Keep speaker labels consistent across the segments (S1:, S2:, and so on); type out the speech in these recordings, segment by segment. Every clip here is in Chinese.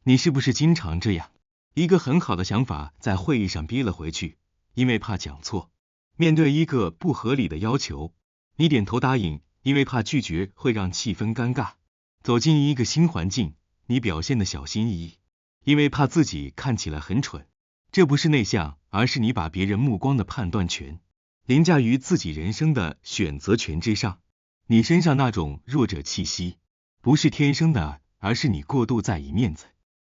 S1: 你是不是经常这样？一个很好的想法在会议上憋了回去，因为怕讲错；面对一个不合理的要求，你点头答应，因为怕拒绝会让气氛尴尬；走进一个新环境，你表现得小心翼翼，因为怕自己看起来很蠢。这不是内向，而是你把别人目光的判断权凌驾于自己人生的选择权之上。你身上那种弱者气息，不是天生的，而是你过度在意面子，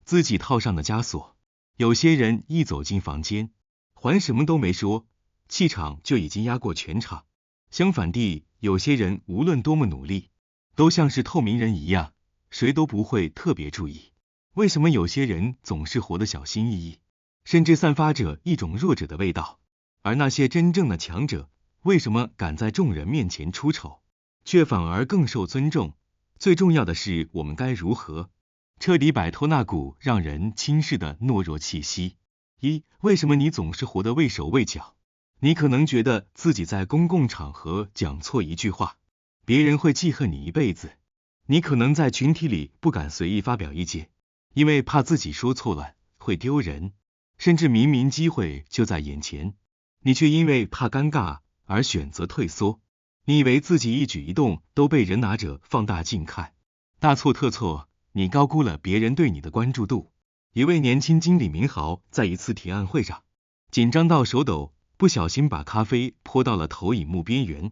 S1: 自己套上的枷锁。有些人一走进房间，还什么都没说，气场就已经压过全场。相反地，有些人无论多么努力，都像是透明人一样，谁都不会特别注意。为什么有些人总是活得小心翼翼，甚至散发着一种弱者的味道？而那些真正的强者，为什么敢在众人面前出丑，却反而更受尊重？最重要的是，我们该如何彻底摆脱那股让人轻视的懦弱气息？为什么你总是活得畏手畏脚？你可能觉得自己在公共场合讲错一句话，别人会记恨你一辈子。你可能在群体里不敢随意发表意见，因为怕自己说错了会丢人，甚至明明机会就在眼前，你却因为怕尴尬而选择退缩。你以为自己一举一动都被人拿着放大镜看，大错特错，你高估了别人对你的关注度。一位年轻经理明豪在一次提案会上，紧张到手抖，不小心把咖啡泼到了投影幕边缘。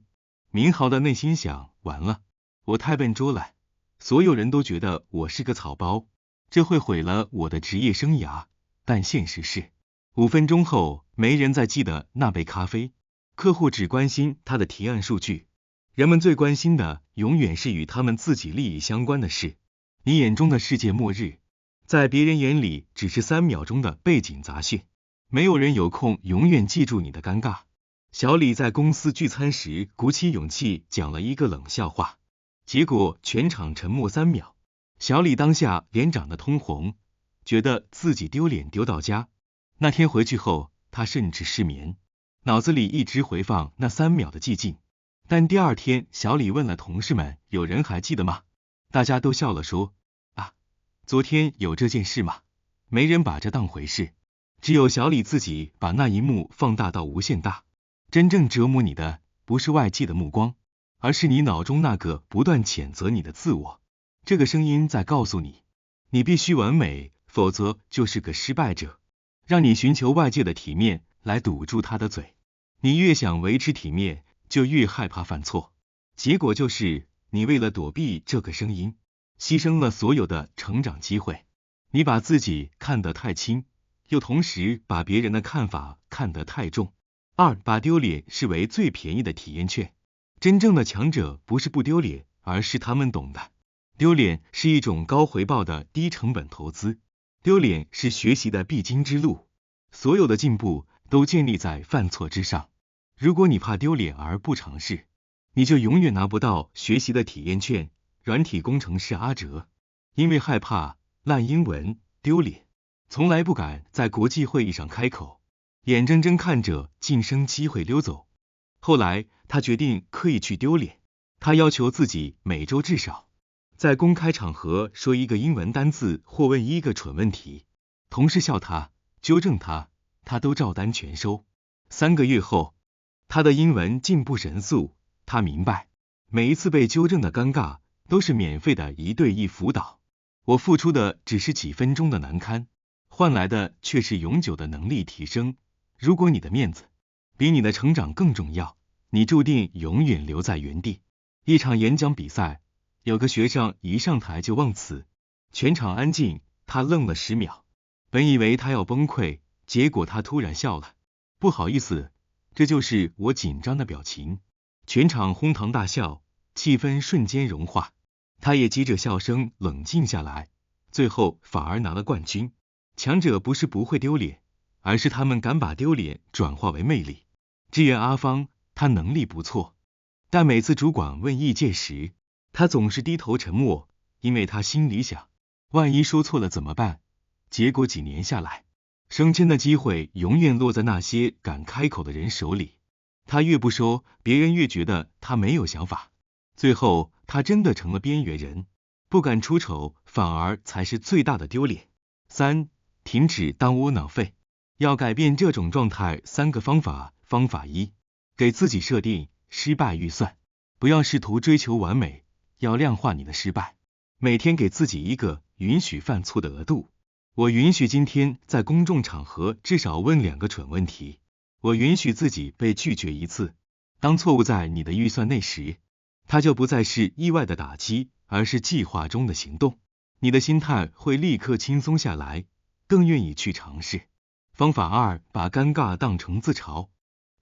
S1: 明豪的内心想，完了，我太笨拙了，所有人都觉得我是个草包，这会毁了我的职业生涯。但现实是，5分钟后，没人再记得那杯咖啡，客户只关心他的提案数据，人们最关心的永远是与他们自己利益相关的事。你眼中的世界末日，在别人眼里只是3秒钟的背景杂讯，没有人有空永远记住你的尴尬。小李在公司聚餐时鼓起勇气讲了一个冷笑话，结果全场沉默3秒。小李当下脸长得通红，觉得自己丢脸丢到家。那天回去后，他甚至失眠，脑子里一直回放那3秒的寂静。但第2天，小李问了同事们，有人还记得吗？大家都笑了说，啊，昨天有这件事吗？没人把这当回事，只有小李自己把那一幕放大到无限大。真正折磨你的，不是外界的目光，而是你脑中那个不断谴责你的自我。这个声音在告诉你，你必须完美，否则就是个失败者，让你寻求外界的体面来堵住他的嘴。你越想维持体面，就越害怕犯错，结果就是你为了躲避这个声音，牺牲了所有的成长机会。你把自己看得太轻，又同时把别人的看法看得太重。把丢脸视为最便宜的体验券。真正的强者不是不丢脸，而是他们懂得，丢脸是一种高回报的低成本投资，丢脸是学习的必经之路。所有的进步都建立在犯错之上。如果你怕丢脸而不尝试，你就永远拿不到学习的体验券。软体工程师阿哲，因为害怕烂英文丢脸，从来不敢在国际会议上开口，眼睁睁看着晋升机会溜走。后来他决定刻意去丢脸，他要求自己每周至少在公开场合说一个英文单字或问一个蠢问题，同事笑他，纠正他，他都照单全收。3个月后，他的英文进步神速。他明白，每一次被纠正的尴尬都是免费的1对1辅导。我付出的只是几分钟的难堪，换来的却是永久的能力提升。如果你的面子比你的成长更重要，你注定永远留在原地。一场演讲比赛，有个学生一上台就忘词，全场安静，他愣了10秒，本以为他要崩溃，结果他突然笑了，不好意思，这就是我紧张的表情。全场哄堂大笑，气氛瞬间融化，他也急着笑声冷静下来，最后反而拿了冠军。强者不是不会丢脸，而是他们敢把丢脸转化为魅力。支援阿芳，他能力不错，但每次主管问意见时，他总是低头沉默，因为他心里想，万一说错了怎么办？结果几年下来，升迁的机会永远落在那些敢开口的人手里。他越不说，别人越觉得他没有想法，最后他真的成了边缘人，不敢出丑，反而才是最大的丢脸。3. 停止当窝囊废。要改变这种状态，3个方法。方法1，给自己设定失败预算，不要试图追求完美，要量化你的失败。每天给自己一个允许犯错的额度。我允许今天在公众场合至少问2个蠢问题。我允许自己被拒绝1次。当错误在你的预算内时，它就不再是意外的打击，而是计划中的行动。你的心态会立刻轻松下来，更愿意去尝试。方法2，把尴尬当成自嘲。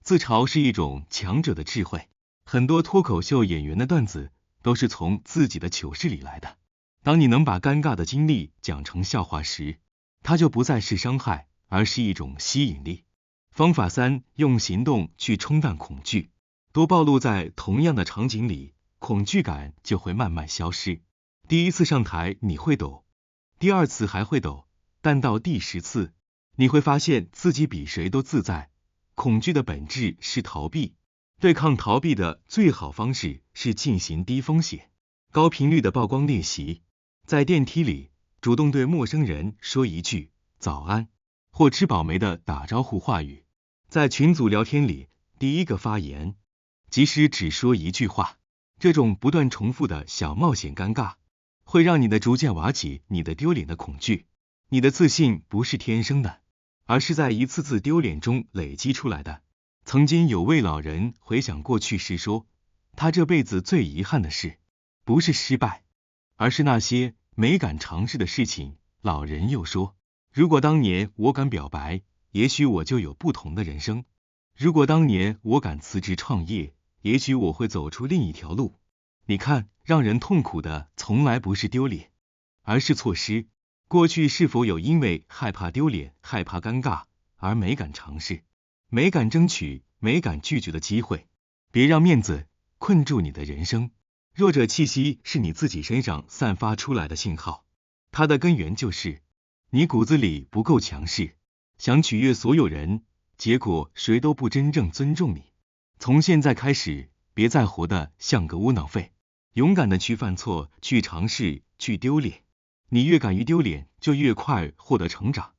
S1: 自嘲是一种强者的智慧，很多脱口秀演员的段子都是从自己的糗事里来的。当你能把尴尬的经历讲成笑话时，它就不再是伤害，而是一种吸引力。方法3，用行动去冲淡恐惧。多暴露在同样的场景里，恐惧感就会慢慢消失。第1次上台你会抖，第2次还会抖，但到第10次，你会发现自己比谁都自在。恐惧的本质是逃避，对抗逃避的最好方式是进行低风险、高频率的曝光练习。在电梯里，主动对陌生人说一句早安或吃饱没的打招呼话语。在群组聊天里，第1个发言，即使只说一句话，这种不断重复的小冒险尴尬，会让你的逐渐瓦解你的丢脸的恐惧。你的自信不是天生的，而是在一次次丢脸中累积出来的。曾经有位老人回想过去时说，他这辈子最遗憾的事，不是失败，而是那些没敢尝试的事情。老人又说，如果当年我敢表白，也许我就有不同的人生。如果当年我敢辞职创业，也许我会走出另一条路。你看，让人痛苦的从来不是丢脸，而是错失。过去是否有因为害怕丢脸、害怕尴尬而没敢尝试、没敢争取、没敢拒绝的机会？别让面子困住你的人生。弱者气息是你自己身上散发出来的信号，它的根源就是你骨子里不够强势，想取悦所有人，结果谁都不真正尊重你。从现在开始，别再活得像个窝囊废，勇敢的去犯错，去尝试，去丢脸。你越敢于丢脸，就越快获得成长。